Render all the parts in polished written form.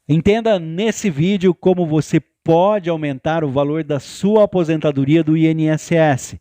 Entenda nesse vídeo como você pode aumentar o valor da sua aposentadoria do INSS.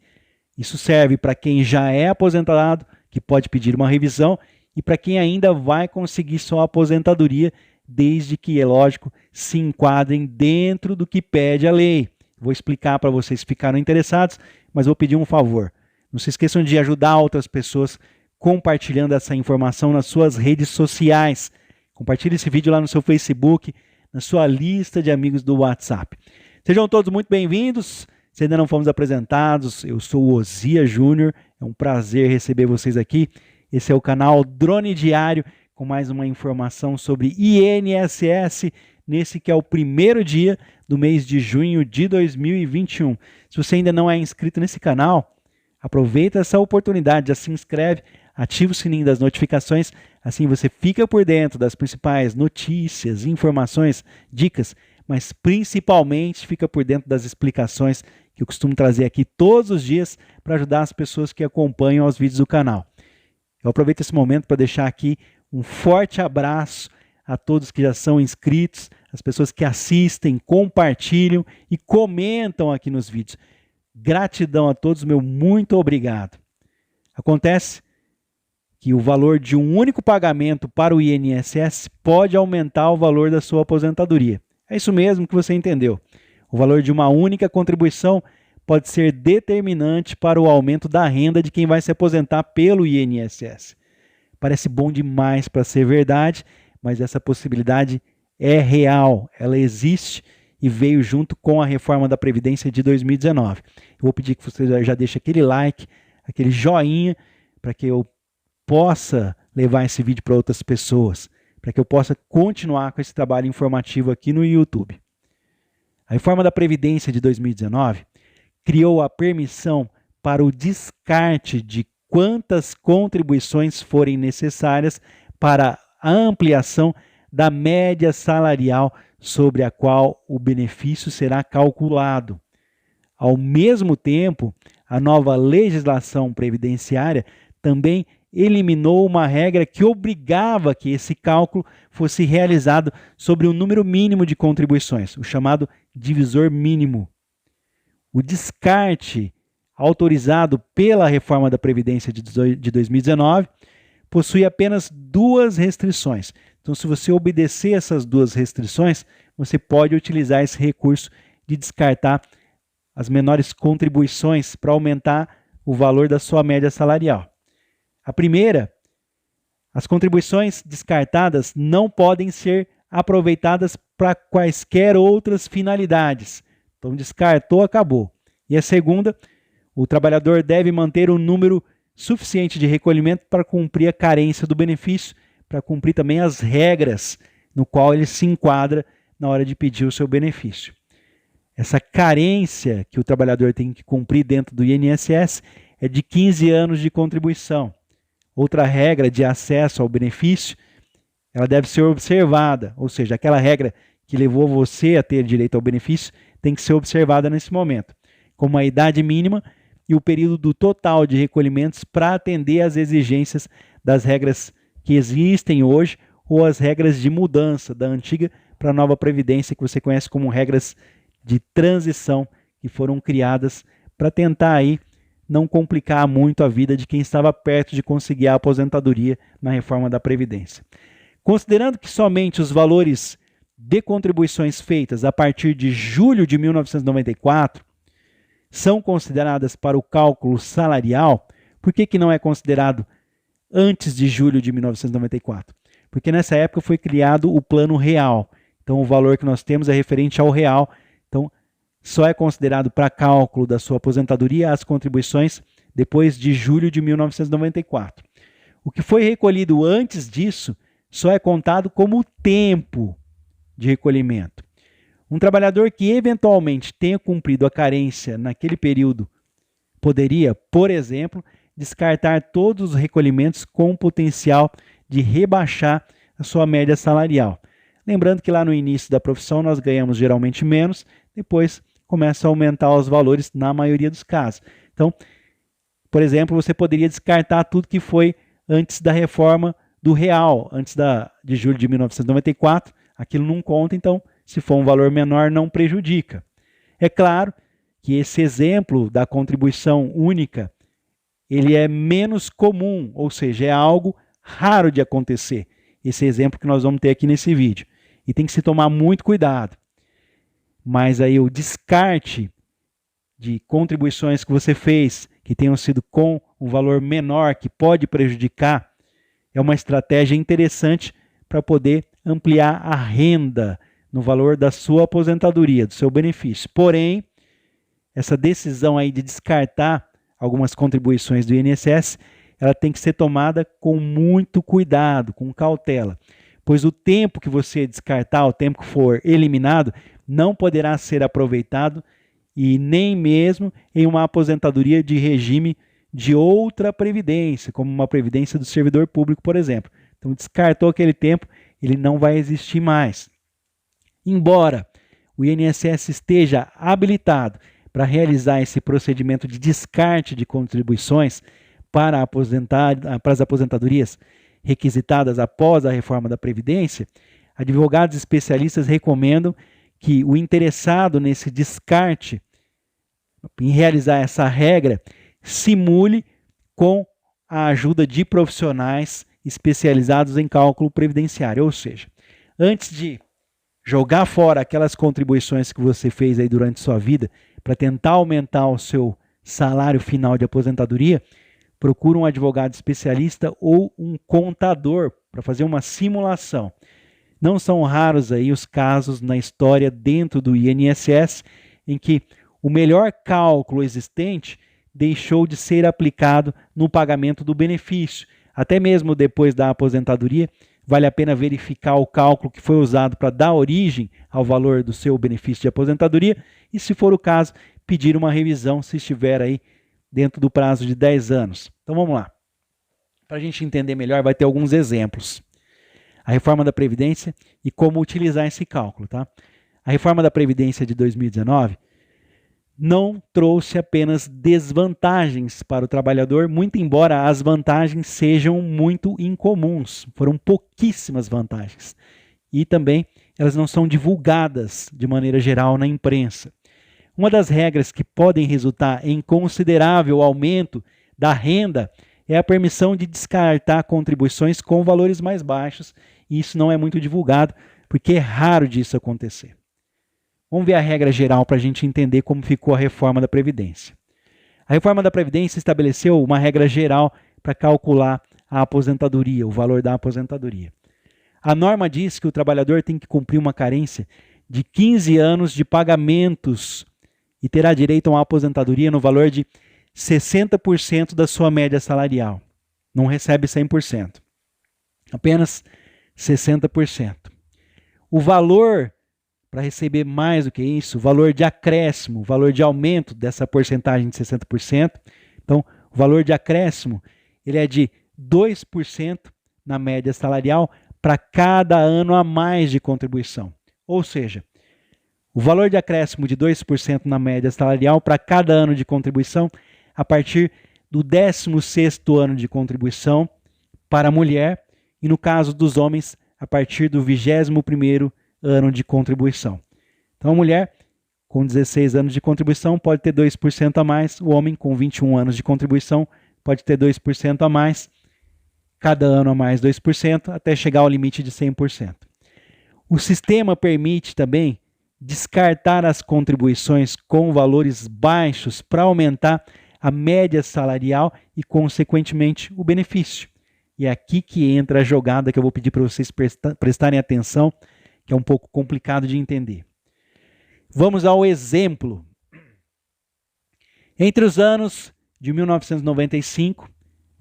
Isso serve para quem já é aposentado, que pode pedir uma revisão, e para quem ainda vai conseguir sua aposentadoria, desde que, é lógico, se enquadrem dentro do que pede a lei. Vou explicar para vocês que ficaram interessados, mas vou pedir um favor. Não se esqueçam de ajudar outras pessoas compartilhando essa informação nas suas redes sociais. Compartilhe esse vídeo lá no seu Facebook, na sua lista de amigos do WhatsApp. Sejam todos muito bem-vindos. Se ainda não fomos apresentados, eu sou o Osias Júnior. É um prazer receber vocês aqui. Esse é o canal Drone Diário, com mais uma informação sobre INSS, nesse que é o primeiro dia do mês de junho de 2021. Se você ainda não é inscrito nesse canal, aproveita essa oportunidade, já se inscreve, ativa o sininho das notificações, assim você fica por dentro das principais notícias, informações, dicas, mas principalmente fica por dentro das explicações que eu costumo trazer aqui todos os dias para ajudar as pessoas que acompanham os vídeos do canal. Eu aproveito esse momento para deixar aqui um forte abraço a todos que já são inscritos, as pessoas que assistem, compartilham e comentam aqui nos vídeos. Gratidão a todos, meu muito obrigado. Acontece que o valor de um único pagamento para o INSS pode aumentar o valor da sua aposentadoria. É isso mesmo que você entendeu. O valor de uma única contribuição pode ser determinante para o aumento da renda de quem vai se aposentar pelo INSS. Parece bom demais para ser verdade, mas essa possibilidade é real, ela existe e veio junto com a reforma da Previdência de 2019. Eu vou pedir que você já deixe aquele like, aquele joinha, para que eu possa levar esse vídeo para outras pessoas, para que eu possa continuar com esse trabalho informativo aqui no YouTube. A reforma da Previdência de 2019 criou a permissão para o descarte de quantas contribuições forem necessárias para a ampliação da média salarial sobre a qual o benefício será calculado. Ao mesmo tempo, a nova legislação previdenciária também eliminou uma regra que obrigava que esse cálculo fosse realizado sobre um número mínimo de contribuições, o chamado divisor mínimo. O descarte autorizado pela reforma da Previdência de 2019 possui apenas duas restrições. Então, se você obedecer essas duas restrições, você pode utilizar esse recurso de descartar as menores contribuições para aumentar o valor da sua média salarial. A primeira, as contribuições descartadas não podem ser aproveitadas para quaisquer outras finalidades. Então, descartou, acabou. E a segunda, o trabalhador deve manter um número suficiente de recolhimento para cumprir a carência do benefício, para cumprir também as regras no qual ele se enquadra na hora de pedir o seu benefício. Essa carência que o trabalhador tem que cumprir dentro do INSS é de 15 anos de contribuição. Outra regra de acesso ao benefício, ela deve ser observada, ou seja, aquela regra que levou você a ter direito ao benefício tem que ser observada nesse momento, como a idade mínima e o período total de recolhimentos para atender às exigências das regras que existem hoje ou as regras de mudança da antiga para a nova Previdência, que você conhece como regras de transição, que foram criadas para tentar aí não complicar muito a vida de quem estava perto de conseguir a aposentadoria na reforma da Previdência. Considerando que somente os valores de contribuições feitas a partir de julho de 1994 são consideradas para o cálculo salarial, por que não é considerado antes de julho de 1994? Porque nessa época foi criado o Plano Real. Então o valor que nós temos é referente ao real. Então só é considerado para cálculo da sua aposentadoria as contribuições depois de julho de 1994. O que foi recolhido antes disso só é contado como tempo de recolhimento. Um trabalhador que eventualmente tenha cumprido a carência naquele período poderia, por exemplo, descartar todos os recolhimentos com potencial de rebaixar a sua média salarial. Lembrando que lá no início da profissão nós ganhamos geralmente menos, depois começa a aumentar os valores na maioria dos casos. Então, por exemplo, você poderia descartar tudo que foi antes da reforma do real, antes de julho de 1994, aquilo não conta, então, se for um valor menor, não prejudica. É claro que esse exemplo da contribuição única, ele é menos comum, ou seja, é algo raro de acontecer. Esse exemplo que nós vamos ter aqui nesse vídeo. E tem que se tomar muito cuidado. Mas aí o descarte de contribuições que você fez, que tenham sido com um valor menor, que pode prejudicar, é uma estratégia interessante para poder ampliar a renda no valor da sua aposentadoria, do seu benefício. Porém, essa decisão aí de descartar algumas contribuições do INSS, ela tem que ser tomada com muito cuidado, com cautela, pois o tempo que você descartar, o tempo que for eliminado, não poderá ser aproveitado e nem mesmo em uma aposentadoria de regime de outra previdência, como uma previdência do servidor público, por exemplo. Então, descartou aquele tempo, ele não vai existir mais. Embora o INSS esteja habilitado para realizar esse procedimento de descarte de contribuições para as aposentadorias requisitadas após a reforma da Previdência, advogados especialistas recomendam que o interessado nesse descarte, em realizar essa regra, simule com a ajuda de profissionais especializados em cálculo previdenciário. Ou seja, antes de jogar fora aquelas contribuições que você fez aí durante sua vida para tentar aumentar o seu salário final de aposentadoria, procura um advogado especialista ou um contador para fazer uma simulação. Não são raros aí os casos na história dentro do INSS em que o melhor cálculo existente deixou de ser aplicado no pagamento do benefício. Até mesmo depois da aposentadoria, vale a pena verificar o cálculo que foi usado para dar origem ao valor do seu benefício de aposentadoria e, se for o caso, pedir uma revisão se estiver aí dentro do prazo de 10 anos. Então vamos lá. Para a gente entender melhor, vai ter alguns exemplos. A reforma da Previdência e como utilizar esse cálculo. Tá? A reforma da Previdência de 2019 não trouxe apenas desvantagens para o trabalhador, muito embora as vantagens sejam muito incomuns. Foram pouquíssimas vantagens. E também elas não são divulgadas de maneira geral na imprensa. Uma das regras que podem resultar em considerável aumento da renda é a permissão de descartar contribuições com valores mais baixos, e isso não é muito divulgado, porque é raro disso acontecer. Vamos ver a regra geral para a gente entender como ficou a reforma da Previdência. A reforma da Previdência estabeleceu uma regra geral para calcular a aposentadoria, o valor da aposentadoria. A norma diz que o trabalhador tem que cumprir uma carência de 15 anos de pagamentos e terá direito a uma aposentadoria no valor de 60% da sua média salarial. Não recebe 100%, apenas 60%. O valor para receber mais do que isso, o valor de acréscimo, o valor de aumento dessa porcentagem de 60%. Então, o valor de acréscimo ele é de 2% na média salarial para cada ano a mais de contribuição. Ou seja, o valor de acréscimo de 2% na média salarial para cada ano de contribuição a partir do 16º ano de contribuição para a mulher e, no caso dos homens, a partir do 21º ano de contribuição. Então, a mulher com 16 anos de contribuição pode ter 2% a mais, o homem com 21 anos de contribuição pode ter 2% a mais, cada ano a mais 2%, até chegar ao limite de 100%. O sistema permite também descartar as contribuições com valores baixos para aumentar a média salarial e, consequentemente, o benefício. E é aqui que entra a jogada que eu vou pedir para vocês prestarem atenção, que é um pouco complicado de entender. Vamos ao exemplo. Entre os anos de 1995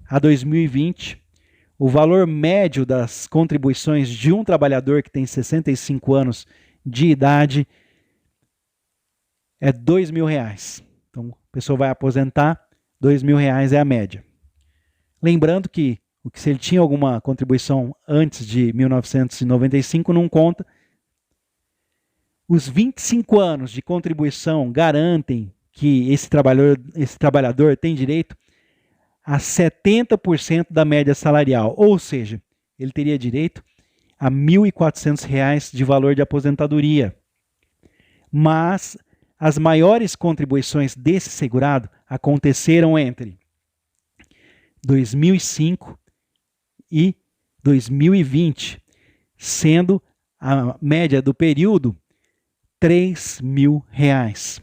a 2020, o valor médio das contribuições de um trabalhador que tem 65 anos de idade é R$2.000. Então, a pessoa vai aposentar, R$2.000 é a média. Lembrando que se ele tinha alguma contribuição antes de 1995, não conta. Os 25 anos de contribuição garantem que esse trabalhador tem direito a 70% da média salarial, ou seja, ele teria direito a R$ 1.400 de valor de aposentadoria. Mas as maiores contribuições desse segurado aconteceram entre 2005 e 2020, sendo a média do período R$ 3.000.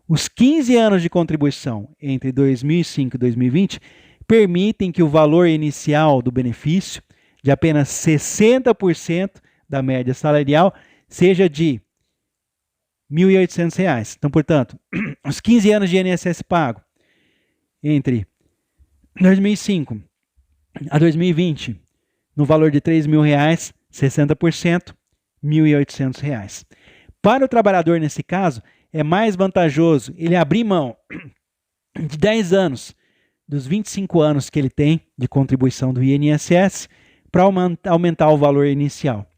Os 15 anos de contribuição entre 2005 e 2020 permitem que o valor inicial do benefício, de apenas 60% da média salarial, seja de R$ 1.800. Então, portanto, os 15 anos de INSS pago entre 2005 a 2020, no valor de R$ 3.000, 60%, R$ 1.800. Para o trabalhador, nesse caso, é mais vantajoso ele abrir mão de 10 anos dos 25 anos que ele tem de contribuição do INSS para aumentar o valor inicial.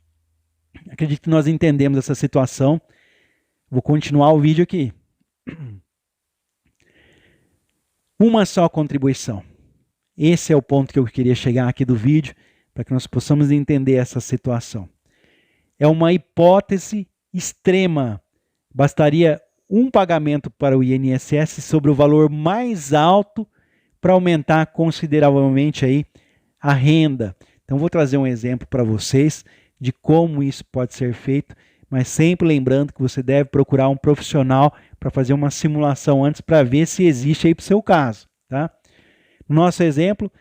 Acredito que nós entendemos essa situação. Vou continuar o vídeo aqui. Uma só contribuição. Esse é o ponto que eu queria chegar aqui do vídeo, para que nós possamos entender essa situação. É uma hipótese extrema. Bastaria um pagamento para o INSS sobre o valor mais alto para aumentar consideravelmente aí a renda. Então, vou trazer um exemplo para vocês de como isso pode ser feito, mas sempre lembrando que você deve procurar um profissional para fazer uma simulação antes para ver se existe aí para o seu caso. Tá? No nosso exemplo,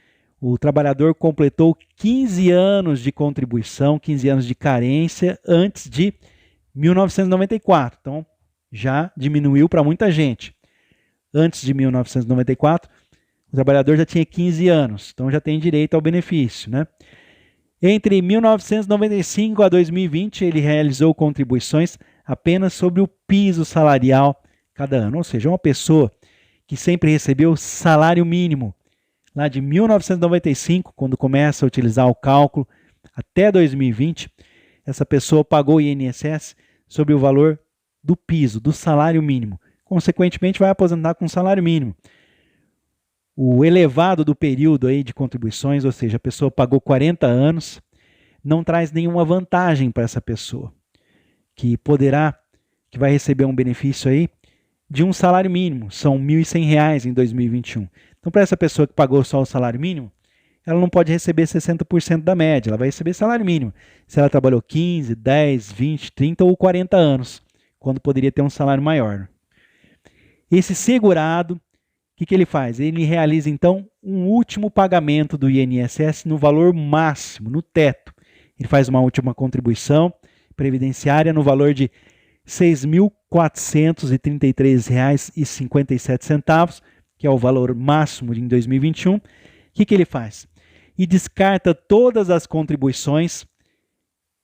o trabalhador completou 15 anos de contribuição, 15 anos de carência antes de 1994. Então, já diminuiu para muita gente. Antes de 1994, o trabalhador já tinha 15 anos, então já tem direito ao benefício, né? Entre 1995 a 2020, ele realizou contribuições apenas sobre o piso salarial cada ano. Ou seja, uma pessoa que sempre recebeu salário mínimo, lá de 1995, quando começa a utilizar o cálculo, até 2020, essa pessoa pagou o INSS sobre o valor do piso, do salário mínimo. Consequentemente, vai aposentar com salário mínimo. O elevado do período aí de contribuições, ou seja, a pessoa pagou 40 anos, não traz nenhuma vantagem para essa pessoa, que vai receber um benefício aí de um salário mínimo, são R$ 1.100 em 2021. Então, para essa pessoa que pagou só o salário mínimo, ela não pode receber 60% da média, ela vai receber salário mínimo. Se ela trabalhou 15, 10, 20, 30 ou 40 anos, quando poderia ter um salário maior. Esse segurado, o que ele faz? Ele realiza, então, um último pagamento do INSS no valor máximo, no teto. Ele faz uma última contribuição previdenciária no valor de R$ 6.433,57, que é o valor máximo em 2021. O que ele faz? E descarta todas as contribuições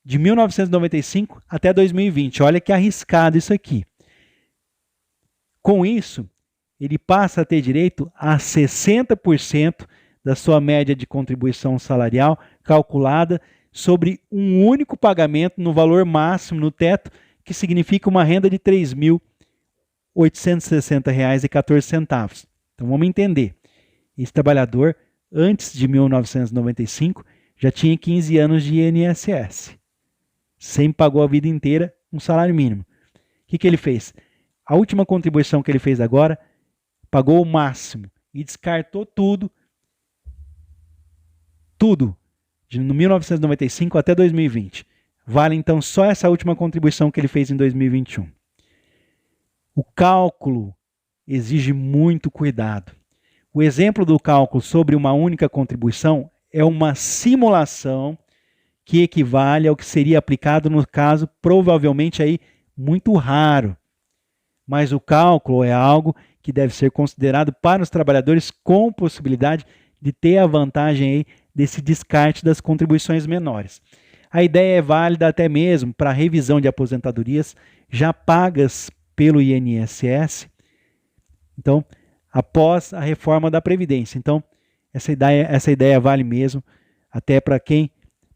de 1995 até 2020. Olha que arriscado isso aqui. Com isso, ele passa a ter direito a 60% da sua média de contribuição salarial calculada sobre um único pagamento no valor máximo no teto, que significa uma renda de R$ 3.860,14. Então vamos entender. Esse trabalhador, antes de 1995, já tinha 15 anos de INSS. Sempre pagou a vida inteira um salário mínimo. O que ele fez? A última contribuição que ele fez agora, pagou o máximo e descartou tudo, de 1995 até 2020. Vale então só essa última contribuição que ele fez em 2021. O cálculo exige muito cuidado. O exemplo do cálculo sobre uma única contribuição é uma simulação que equivale ao que seria aplicado no caso provavelmente aí muito raro. Mas o cálculo é algo que deve ser considerado para os trabalhadores com possibilidade de ter a vantagem aí desse descarte das contribuições menores. A ideia é válida até mesmo para a revisão de aposentadorias já pagas pelo INSS, então, após a reforma da Previdência. Então, essa ideia vale mesmo até para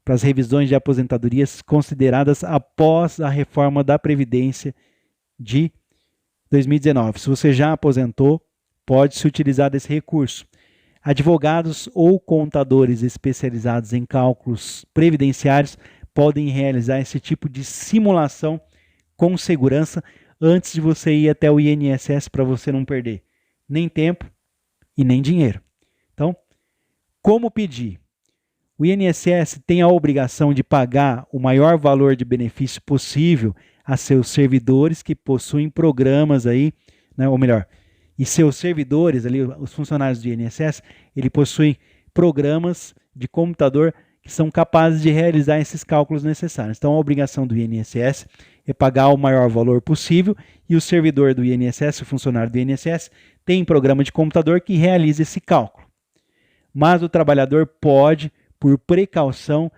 as revisões de aposentadorias consideradas após a reforma da Previdência de 2019. Se você já aposentou, pode-se utilizar desse recurso. Advogados ou contadores especializados em cálculos previdenciários podem realizar esse tipo de simulação com segurança antes de você ir até o INSS, para você não perder nem tempo e nem dinheiro. Então, como pedir? O INSS tem a obrigação de pagar o maior valor de benefício possível a seus servidores que possuem programas aí, né, ou melhor, e seus servidores ali, os funcionários do INSS, ele possui programas de computador que são capazes de realizar esses cálculos necessários. Então, a obrigação do INSS é pagar o maior valor possível e o servidor do INSS, o funcionário do INSS, tem programa de computador que realiza esse cálculo. Mas o trabalhador pode, por precaução,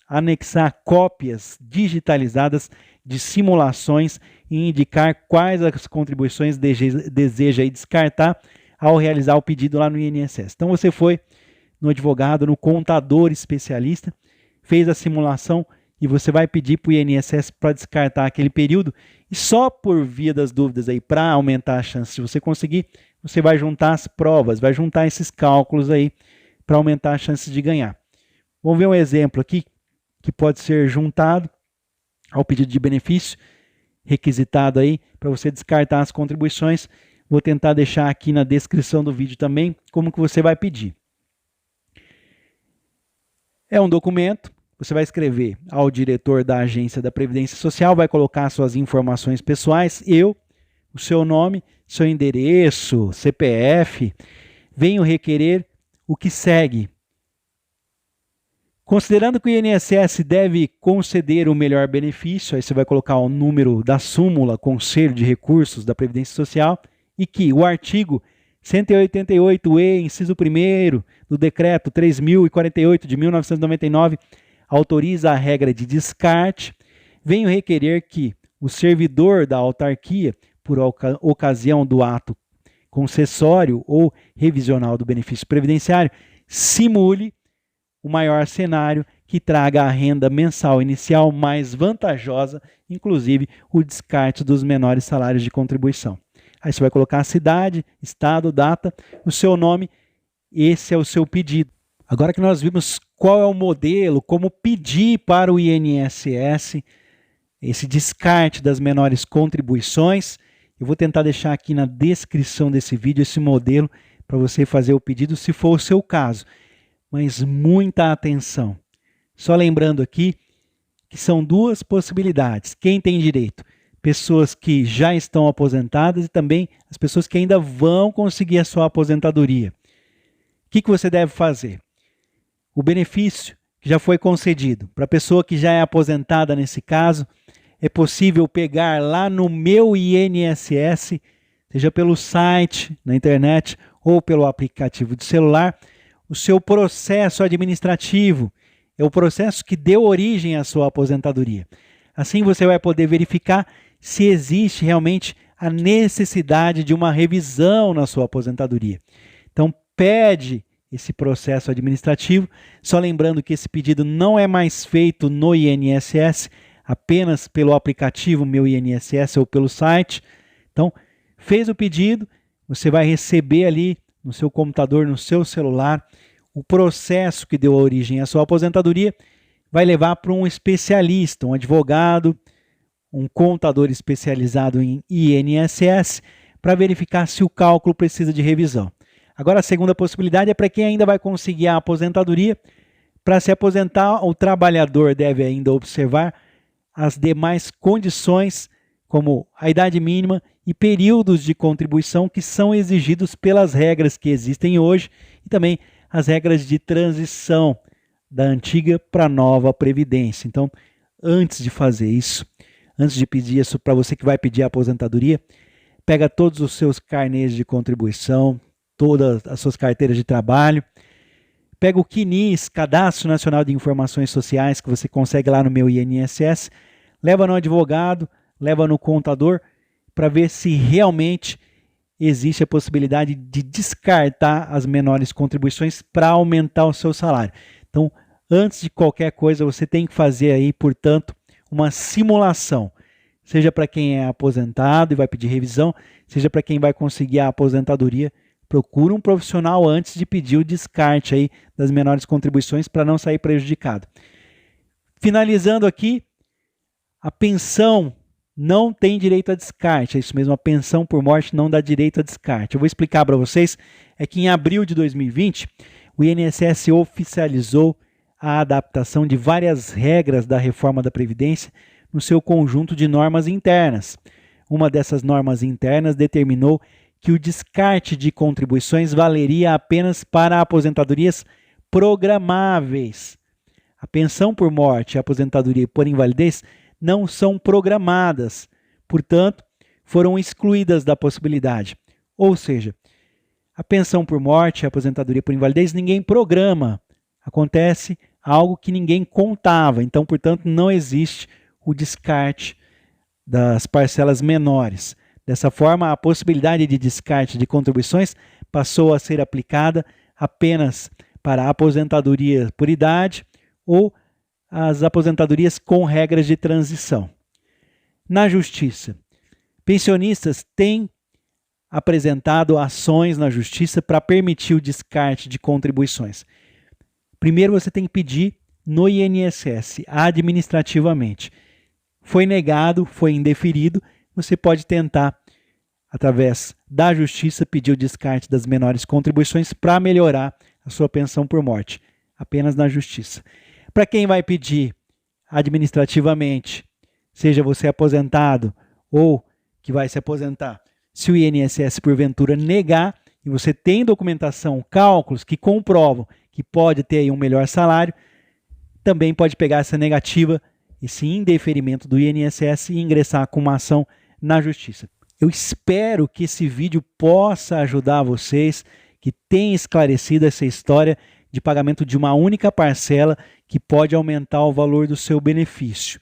anexar cópias digitalizadas de simulações e indicar quais as contribuições deseja descartar ao realizar o pedido lá no INSS. Então você foi no advogado, no contador especialista, fez a simulação e você vai pedir para o INSS para descartar aquele período e só por via das dúvidas aí, para aumentar a chance de você conseguir, você vai juntar as provas, vai juntar esses cálculos aí para aumentar as chances de ganhar. Vamos ver um exemplo aqui que pode ser juntado ao pedido de benefício, requisitado aí para você descartar as contribuições. Vou tentar deixar aqui na descrição do vídeo também como que você vai pedir. É um documento, você vai escrever ao diretor da Agência da Previdência Social, vai colocar suas informações pessoais, o seu nome, seu endereço, CPF, venho requerer o que segue. Considerando que o INSS deve conceder o melhor benefício, aí você vai colocar o número da súmula Conselho de Recursos da Previdência Social e que o artigo 188-E, inciso 1º do Decreto 3.048 de 1999 autoriza a regra de descarte, venho requerer que o servidor da autarquia, por ocasião do ato concessório ou revisional do benefício previdenciário, simule o maior cenário que traga a renda mensal inicial mais vantajosa, inclusive o descarte dos menores salários de contribuição. Aí você vai colocar a cidade, estado, data, o seu nome, esse é o seu pedido. Agora que nós vimos qual é o modelo, como pedir para o INSS esse descarte das menores contribuições, eu vou tentar deixar aqui na descrição desse vídeo esse modelo para você fazer o pedido, se for o seu caso. Mas muita atenção. Só lembrando aqui que são duas possibilidades. Quem tem direito? Pessoas que já estão aposentadas e também as pessoas que ainda vão conseguir a sua aposentadoria. O que você deve fazer? O benefício que já foi concedido para a pessoa que já é aposentada nesse caso, é possível pegar lá no Meu INSS, seja pelo site, na internet ou pelo aplicativo de celular, o seu processo administrativo, é o processo que deu origem à sua aposentadoria. Assim você vai poder verificar se existe realmente a necessidade de uma revisão na sua aposentadoria. Então pede esse processo administrativo, só lembrando que esse pedido não é mais feito no INSS, apenas pelo aplicativo Meu INSS ou pelo site. Então, fez o pedido, você vai receber ali no seu computador, no seu celular, o processo que deu origem à sua aposentadoria, vai levar para um especialista, um advogado, um contador especializado em INSS, para verificar se o cálculo precisa de revisão. Agora, a segunda possibilidade é para quem ainda vai conseguir a aposentadoria. Para se aposentar, o trabalhador deve ainda observar as demais condições, como a idade mínima e períodos de contribuição que são exigidos pelas regras que existem hoje e também as regras de transição da antiga para a nova Previdência. Então, antes de fazer isso, antes de pedir isso para você que vai pedir a aposentadoria, pega todos os seus carnês de contribuição, todas as suas carteiras de trabalho, pega o CNIS, Cadastro Nacional de Informações Sociais, que você consegue lá no Meu INSS, leva no advogado, leva no contador, para ver se realmente existe a possibilidade de descartar as menores contribuições para aumentar o seu salário. Então, antes de qualquer coisa, você tem que fazer aí, portanto, uma simulação, seja para quem é aposentado e vai pedir revisão, seja para quem vai conseguir a aposentadoria. Procura um profissional antes de pedir o descarte aí das menores contribuições para não sair prejudicado. Finalizando aqui, a pensão não tem direito a descarte. É isso mesmo, a pensão por morte não dá direito a descarte. Eu vou explicar para vocês. É que em abril de 2020, o INSS oficializou a adaptação de várias regras da reforma da Previdência no seu conjunto de normas internas. Uma dessas normas internas determinou que o descarte de contribuições valeria apenas para aposentadorias programáveis. A pensão por morte e a aposentadoria por invalidez não são programadas, portanto, foram excluídas da possibilidade. Ou seja, a pensão por morte e a aposentadoria por invalidez ninguém programa. Acontece algo que ninguém contava, então, portanto, não existe o descarte das parcelas menores. Dessa forma, a possibilidade de descarte de contribuições passou a ser aplicada apenas para a aposentadoria por idade ou as aposentadorias com regras de transição. Na Justiça, pensionistas têm apresentado ações na Justiça para permitir o descarte de contribuições. Primeiro você tem que pedir no INSS, administrativamente. Foi negado, foi indeferido, você pode tentar, através da Justiça, pedir o descarte das menores contribuições para melhorar a sua pensão por morte, apenas na Justiça. Para quem vai pedir administrativamente, seja você aposentado ou que vai se aposentar, se o INSS porventura negar e você tem documentação, cálculos que comprovam que pode ter aí um melhor salário, também pode pegar essa negativa, esse indeferimento do INSS e ingressar com uma ação na Justiça. Eu espero que esse vídeo possa ajudar vocês, que tenha esclarecido essa história de pagamento de uma única parcela que pode aumentar o valor do seu benefício.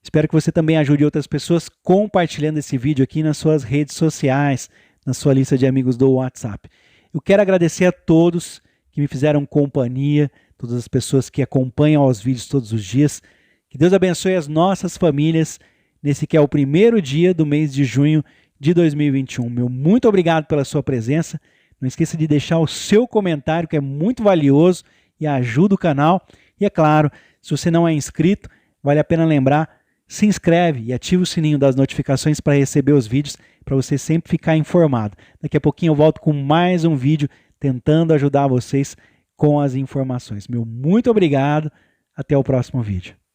Espero que você também ajude outras pessoas compartilhando esse vídeo aqui nas suas redes sociais, na sua lista de amigos do WhatsApp. Eu quero agradecer a todos que me fizeram companhia, todas as pessoas que acompanham os vídeos todos os dias. Que Deus abençoe as nossas famílias nesse que é o primeiro dia do mês de junho de 2021. Meu muito obrigado pela sua presença. Não esqueça de deixar o seu comentário, que é muito valioso e ajuda o canal. E é claro, se você não é inscrito, vale a pena lembrar, se inscreve e ativa o sininho das notificações para receber os vídeos, para você sempre ficar informado. Daqui a pouquinho eu volto com mais um vídeo tentando ajudar vocês com as informações. Meu muito obrigado, até o próximo vídeo.